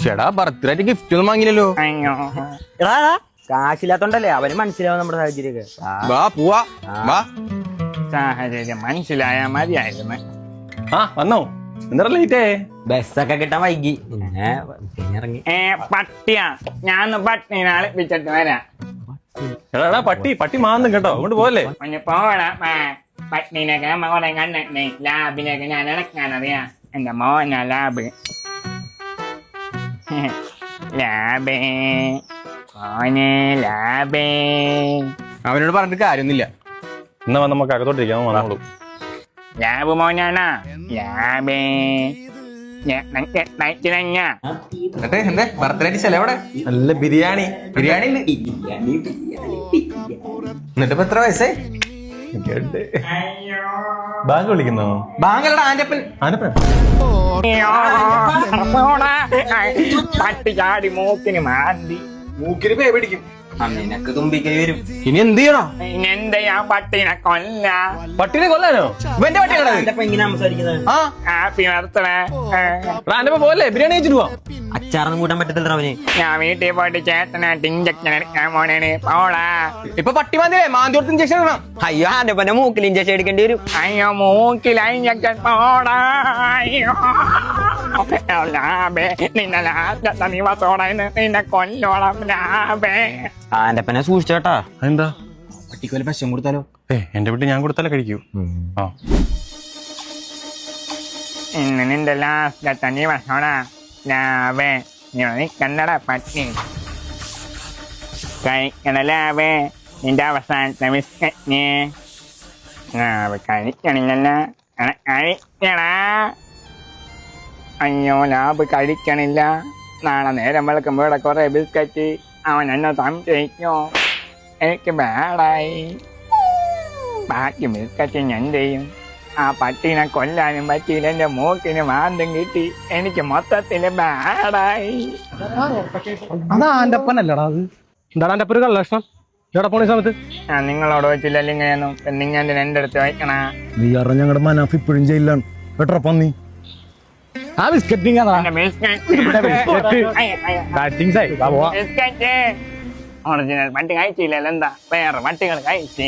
ചേടാ ബർത്ത്ഡേ ആയിട്ട് ഗിഫ്റ്റ് ഒന്നും വാങ്ങിയില്ലല്ലോ. എടാ കാശില്ലാത്തോണ്ടല്ലേ അവന് മനസ്സിലാവും നമ്മുടെ സാഹചര്യമൊക്കെ. വാ പോവാ വാ. സാഹചര്യം മനസ്സിലായാ മതിയായിരുന്നു. ആ വന്നോ? എന്താ ലേറ്റ്? ബസ്സൊക്കെ കിട്ടാൻ വൈകി പിന്നെ ഇറങ്ങി. പട്ടിയാ ഞാൻ പട്ടിനെ അളിപ്പിച്ചിട്ട് വരാം. എടാ പട്ടി പട്ടി മാന്നും കേട്ടോ, അങ്ങോട്ട് പോവല്ലേ? ഒന്ന് പോടാ പട്ടിനൊക്കെ നമ്മ കുറെ കണ്ടിട്ടേ. ലാബിനൊക്കെ ഞാൻ ഇടക്കാനറിയാ. എന്റെ മോനാ ലാബ്. ലാബേ മോനെ ലാബേ. അവനോട് പറഞ്ഞിട്ട് കാര്യമൊന്നുമില്ല. എന്നാ വന്ന് നമുക്ക് അകത്തോട്ടിരിക്കാം, വന്നോളൂ. ലാബ് മോനാണാ ലാബേ. എന്നിട്ട് എന്താ ബർത്ത്ഡേ ആയിട്ട് ചെലവിടെ? നല്ല ബിരിയാണി. ബിരിയാണി ഉണ്ട്. എന്നിട്ട് ഇപ്പൊ എത്ര വയസ്സായി? ബാങ്ക് വിളിക്കുന്നോ? ബാങ്കല്ലടാ ആന്റപ്പൻ. ആനപ്പൻ പട്ടി ചാടി മൂക്കിന് മാന്തി. മൂക്കിന് പേ പിടിക്കും. നിനക്ക് തുമ്പിക്കരി വരും. ഇനി എന്ത് ചെയ്യണോ? എന്താ ഞാൻ പട്ടിനെ കൊല്ല. പട്ടിനെ കൊല്ലാനോ? ഇവന്റെ പട്ടികളാ ഇങ്ങനെ സംസാരിക്കുന്നത്. ആ ഹാപ്പി ബർത്ത്ഡേ. ആനപ്പൻ പോലെ ബിരിയാണി കഴിച്ചിട്ട് പോവാം. അച്ചാറൊന്നും കൂട്ടാൻ പറ്റത്തില്ല അവന്. ഞാൻ വീട്ടിൽ പോയിട്ട് ചേട്ടനായിട്ട് ഇഞ്ചക്ഷൻ എടുക്കാൻ പോണേന് പോളാ. ഇപ്പൊ പട്ടി മാന്തിയേ മാന്തി കൊടുത്ത് ഇഞ്ചക്ഷൻ ഇടണം. അയ്യോ ആനപ്പന്റെ മൂക്കിൽ ഇഞ്ചക്ഷൻ എടുക്കേണ്ടി വരും. അയ്യോ മൂക്കില ഇഞ്ചക്ഷൻ പോടാ. അയ്യോ ലാബേ നിന്നെ ലാഭത്തെ നിവസോടെ നിന്നെ കൊല്ലോളം ലാബേ. ആനപ്പനെ സൂക്ഷിച്ചോട്ടാ. എന്താ പട്ടിക്ക് വല്ല പശം കൊടുത്താലോ? എന്റെ വീട്ടിൽ ഞാൻ കൊടുത്താലേ കഴിക്കൂ. ആ ഇന്ന് നിന്റെ ലാഭത്തെ നിവസോടാ ലാബേ. നീ കന്നട പട്ടി കഴിക്കണ ലാബേ. നിന്റെ അവസാനത്തെ ബിസ്ക്കറ്റ് ലാബ് കഴിക്കണില്ലല്ല. കഴിക്കണാ. അയ്യോ ലാബ് കഴിക്കണില്ല. നാളെ നേരം വെളുക്കുമ്പോ ഇവിടെ കുറെ ബിസ്ക്കറ്റ്. അവൻ എന്നെ സംശയിക്കോ? എനിക്ക് ബാഡായി. ബാക്കി ബിസ്ക്കറ്റ് ഞാൻ എന്ത് ചെയ്യും? ആ പട്ടീനെ കൊല്ലാനും പറ്റിയില്ല. എന്റെ മൂക്കിന് മാന്തം കിട്ടി. എനിക്ക് മൊത്തത്തില് ബാഡായി. അതാ ആന്റപ്പനല്ലടാ അത്. എന്താണ് ആന്റപ്പൻ ഒരു കള്ളക്ഷണം? എവിടെ പോണ സമയത്ത് ഞാൻ നിങ്ങളോട് വെച്ചില്ലല്ലോ ഇങ്ങനെയൊന്നും. നിങ്ങൾ എന്റെ അടുത്ത് വയ്ക്കണ. നീ അറിഞ്ഞ ഞങ്ങളുടെ മനാഫ് ഇപ്പോഴും ജയിലാണ് കേട്ടോ പന്നി. ആ ബിസ്ക്കറ്റ് ഒറിജിനൽ പട്ടി കഴിച്ചില്ലല്ലോ. എന്താ വേറെ പട്ടികൾ കഴിച്ച്